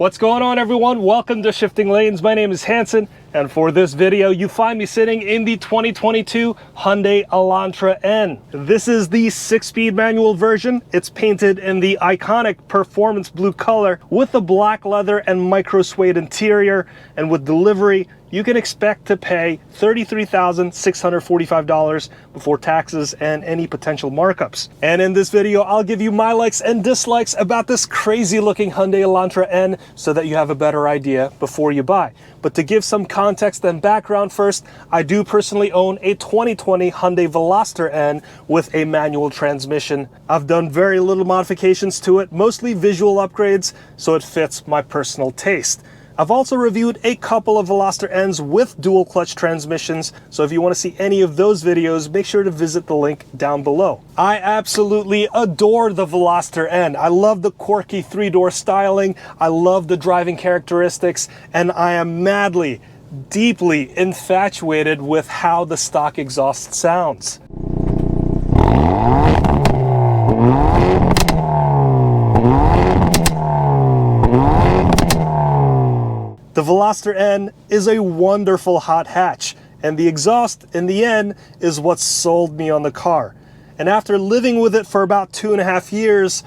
What's going on, everyone? Welcome to Shifting Lanes. My name is Hanson, and for this video you find me sitting in the 2022 Hyundai Elantra N. This is the 6-speed manual version. It's painted in the iconic performance blue color with the black leather and micro suede interior, and with delivery you can expect to pay $33,645 before taxes and any potential markups. And in this video, I'll give you my likes and dislikes about this crazy looking Hyundai Elantra N so that you have a better idea before you buy. But to give some context and background first, I do personally own a 2020 Hyundai Veloster N with a manual transmission. I've done very little modifications to it, mostly visual upgrades, so it fits my personal taste. I've also reviewed a couple of Veloster N's with dual clutch transmissions, so if you want to see any of those videos, make sure to visit the link down below. I absolutely adore the Veloster N. I love the quirky 3-door styling, I love the driving characteristics, and I am madly, deeply infatuated with how the stock exhaust sounds. The Veloster N is a wonderful hot hatch, and the exhaust in the N is what sold me on the car. And after living with it for about 2.5 years,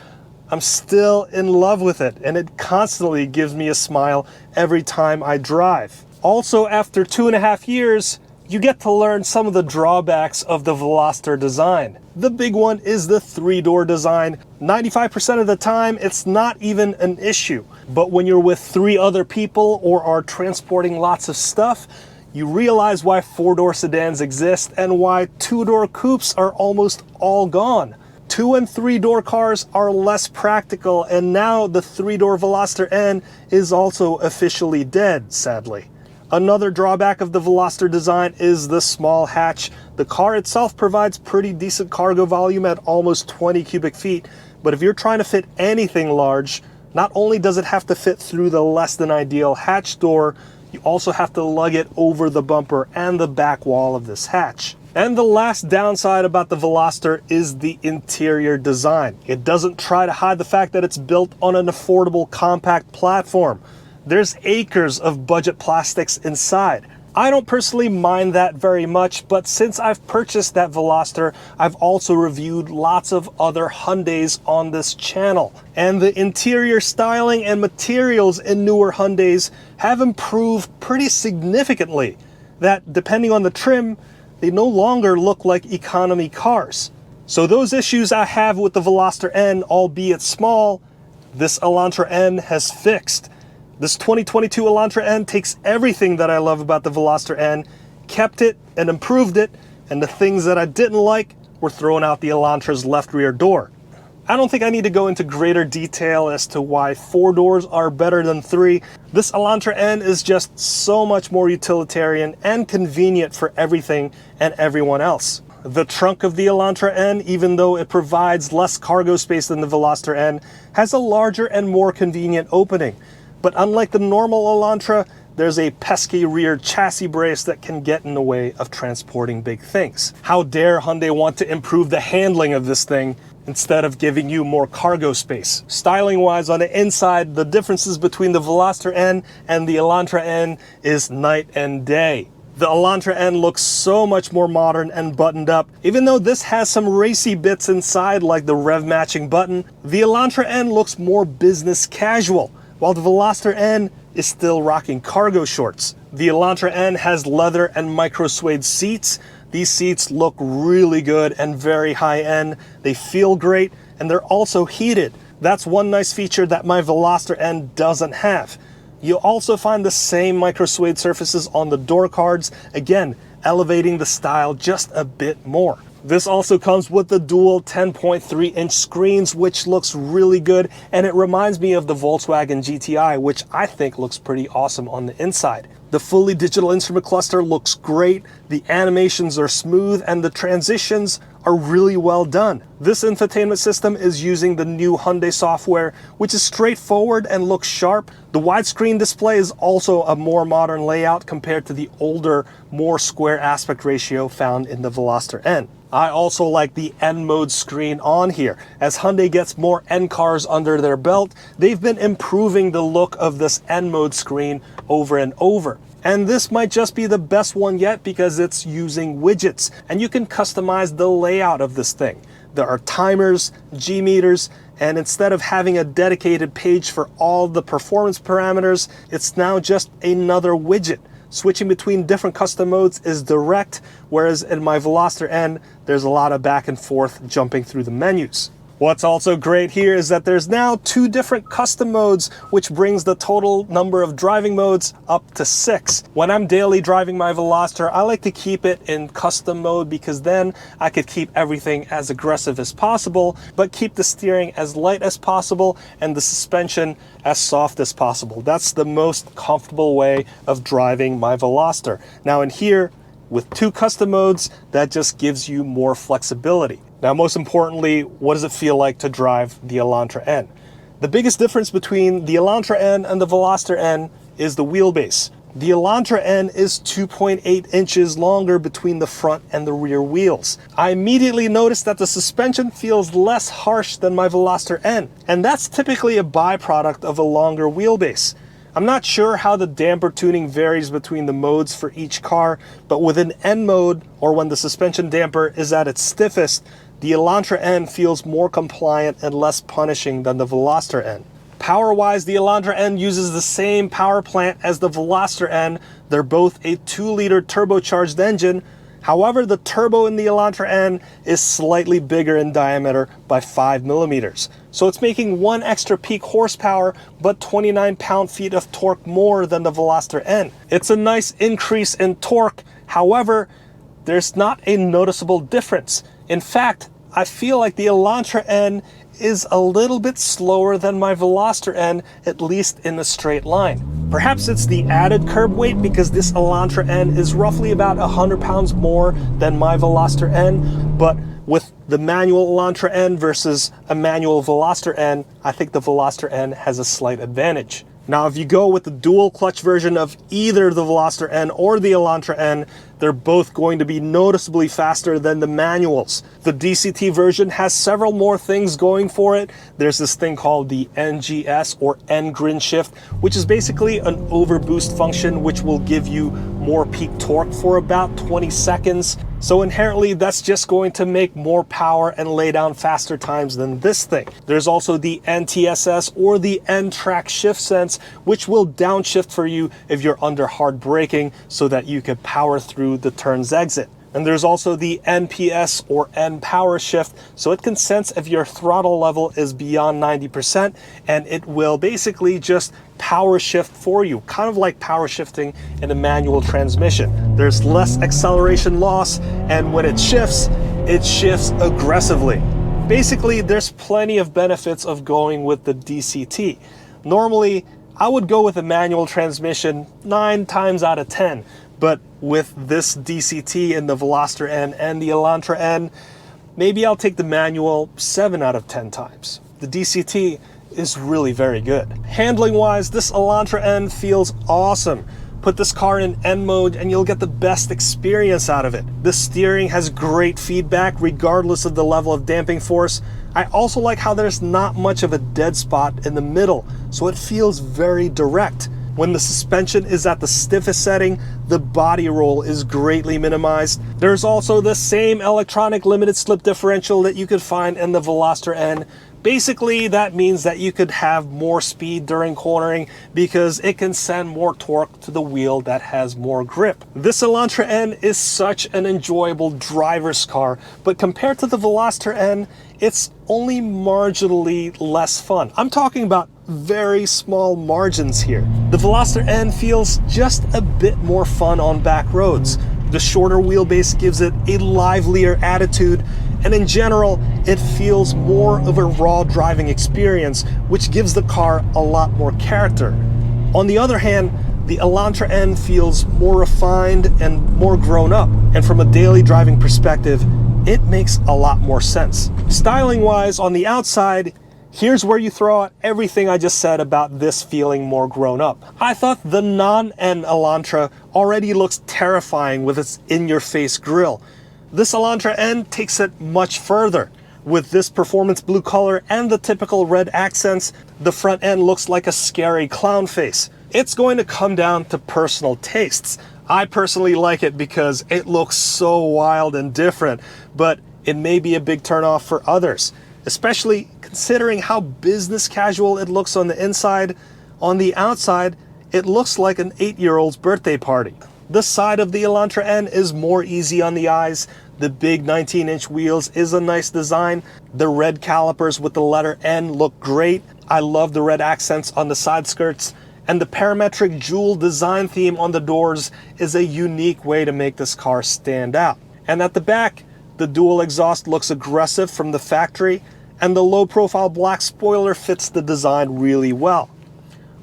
I'm still in love with it, and it constantly gives me a smile every time I drive. Also, after 2.5 years, you get to learn some of the drawbacks of the Veloster design. The big one is the 3-door design. 95% of the time, it's not even an issue. But when you're with 3 other people or are transporting lots of stuff, you realize why 4-door sedans exist and why 2-door coupes are almost all gone. 2- and 3-door cars are less practical, and now the 3-door Veloster N is also officially dead, sadly. Another drawback of the Veloster design is the small hatch. The car itself provides pretty decent cargo volume at almost 20 cubic feet, but if you're trying to fit anything large, not only does it have to fit through the less than ideal hatch door, you also have to lug it over the bumper and the back wall of this hatch. And the last downside about the Veloster is the interior design. It doesn't try to hide the fact that it's built on an affordable compact platform. There's acres of budget plastics inside. I don't personally mind that very much, but since I've purchased that Veloster, I've also reviewed lots of other Hyundais on this channel. And the interior styling and materials in newer Hyundais have improved pretty significantly. That, depending on the trim, they no longer look like economy cars. So those issues I have with the Veloster N, albeit small, this Elantra N has fixed. This 2022 Elantra N takes everything that I love about the Veloster N, kept it and improved it, and the things that I didn't like were thrown out the Elantra's left rear door. I don't think I need to go into greater detail as to why 4 doors are better than 3. This Elantra N is just so much more utilitarian and convenient for everything and everyone else. The trunk of the Elantra N, even though it provides less cargo space than the Veloster N, has a larger and more convenient opening. But unlike the normal Elantra, there's a pesky rear chassis brace that can get in the way of transporting big things. How dare Hyundai want to improve the handling of this thing instead of giving you more cargo space? Styling-wise, on the inside, the differences between the Veloster N and the Elantra N is night and day. The Elantra N looks so much more modern and buttoned up. Even though this has some racy bits inside like the rev matching button, the Elantra N looks more business casual, while the Veloster N is still rocking cargo shorts. The Elantra N has leather and micro suede seats. These seats look really good and very high-end. They feel great, and they're also heated. That's one nice feature that my Veloster N doesn't have. You'll also find the same micro suede surfaces on the door cards, again, elevating the style just a bit more. This also comes with the dual 10.3-inch screens, which looks really good, and it reminds me of the Volkswagen GTI, which I think looks pretty awesome on the inside. The fully digital instrument cluster looks great, the animations are smooth, and the transitions are really well done. This infotainment system is using the new Hyundai software, which is straightforward and looks sharp. The widescreen display is also a more modern layout compared to the older, more square aspect ratio found in the Veloster N. I also like the N mode screen on here. As Hyundai gets more N cars under their belt, they've been improving the look of this N mode screen over and over. And this might just be the best one yet because it's using widgets and you can customize the layout of this thing. There are timers, G meters, and instead of having a dedicated page for all the performance parameters, it's now just another widget. Switching between different custom modes is direct, whereas in my Veloster N, there's a lot of back and forth jumping through the menus. What's also great here is that there's now 2 different custom modes, which brings the total number of driving modes up to 6. When I'm daily driving my Veloster, I like to keep it in custom mode because then I could keep everything as aggressive as possible, but keep the steering as light as possible and the suspension as soft as possible. That's the most comfortable way of driving my Veloster. Now in here, with 2 custom modes, that just gives you more flexibility. Now, most importantly, what does it feel like to drive the Elantra N? The biggest difference between the Elantra N and the Veloster N is the wheelbase. The Elantra N is 2.8 inches longer between the front and the rear wheels. I immediately noticed that the suspension feels less harsh than my Veloster N, and that's typically a byproduct of a longer wheelbase. I'm not sure how the damper tuning varies between the modes for each car, but with an N mode, or when the suspension damper is at its stiffest, the Elantra N feels more compliant and less punishing than the Veloster N. Power-wise, the Elantra N uses the same power plant as the Veloster N. They're both a 2-liter turbocharged engine. However, the turbo in the Elantra N is slightly bigger in diameter by 5 millimeters. So it's making 1 extra peak horsepower, but 29 pound-feet of torque more than the Veloster N. It's a nice increase in torque. However, there's not a noticeable difference. In fact, I feel like the Elantra N is a little bit slower than my Veloster N, at least in a straight line. Perhaps it's the added curb weight because this Elantra N is roughly about 100 pounds more than my Veloster N, but with the manual Elantra N versus a manual Veloster N, I think the Veloster N has a slight advantage. Now, if you go with the dual clutch version of either the Veloster N or the Elantra N, they're both going to be noticeably faster than the manuals. The DCT version has several more things going for it. There's this thing called the NGS or N grin shift, which is basically an overboost function which will give you more peak torque for about 20 seconds. So inherently, that's just going to make more power and lay down faster times than this thing. There's also the NTSS or the N-Track Shift Sense, which will downshift for you if you're under hard braking so that you can power through the turns exit. And there's also the NPS or N Power Shift, so it can sense if your throttle level is beyond 90%, and it will basically just power shift for you, kind of like power shifting in a manual transmission. There's less acceleration loss, and when it shifts aggressively. Basically, there's plenty of benefits of going with the DCT. Normally, I would go with a manual transmission 9 times out of 10. But with this DCT and the Veloster N and the Elantra N, maybe I'll take the manual 7 out of 10 times. The DCT is really very good. Handling wise, this Elantra N feels awesome. Put this car in N mode and you'll get the best experience out of it. The steering has great feedback regardless of the level of damping force. I also like how there's not much of a dead spot in the middle, so it feels very direct. When the suspension is at the stiffest setting, the body roll is greatly minimized. There's also the same electronic limited slip differential that you could find in the Veloster N. Basically, that means that you could have more speed during cornering because it can send more torque to the wheel that has more grip. This Elantra N is such an enjoyable driver's car, but compared to the Veloster N, it's only marginally less fun. I'm talking about very small margins here. The Veloster N feels just a bit more fun on back roads. The shorter wheelbase gives it a livelier attitude, and in general, it feels more of a raw driving experience, which gives the car a lot more character. On the other hand, the Elantra N feels more refined and more grown up, and from a daily driving perspective, it makes a lot more sense. Styling wise, on the outside, here's where you throw out everything I just said about this feeling more grown up. I thought the non-N Elantra already looks terrifying with its in-your-face grille. This Elantra N takes it much further. With this performance blue color and the typical red accents, the front end looks like a scary clown face. It's going to come down to personal tastes. I personally like it because it looks so wild and different, but it may be a big turnoff for others, especially considering how business casual it looks on the inside. On the outside, it looks like an 8-year-old's birthday party. The side of the Elantra N is more easy on the eyes. The big 19-inch wheels is a nice design. The red calipers with the letter N look great. I love the red accents on the side skirts. And the parametric jewel design theme on the doors is a unique way to make this car stand out. And at the back, the dual exhaust looks aggressive from the factory, and the low-profile black spoiler fits the design really well.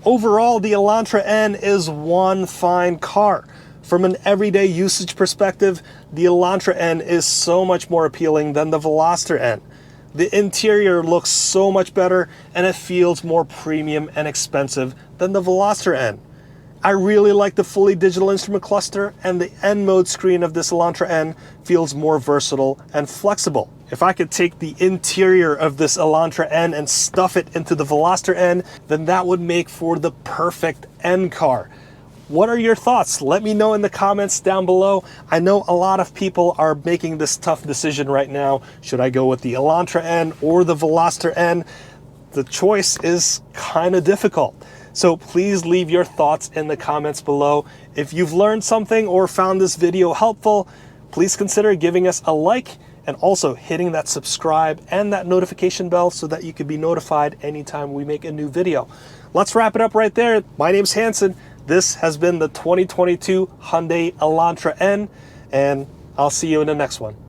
Overall, the Elantra N is one fine car. From an everyday usage perspective, the Elantra N is so much more appealing than the Veloster N. The interior looks so much better, and it feels more premium and expensive than the Veloster N. I really like the fully digital instrument cluster, and the N mode screen of this Elantra N feels more versatile and flexible. If I could take the interior of this Elantra N and stuff it into the Veloster N, then that would make for the perfect N car. What are your thoughts? Let me know in the comments down below. I know a lot of people are making this tough decision right now. Should I go with the Elantra N or the Veloster N? The choice is kind of difficult. So please leave your thoughts in the comments below. If you've learned something or found this video helpful, please consider giving us a like and also hitting that subscribe and that notification bell so that you can be notified anytime we make a new video. Let's wrap it up right there. My name's Hanson. This has been the 2022 Hyundai Elantra N, and I'll see you in the next one.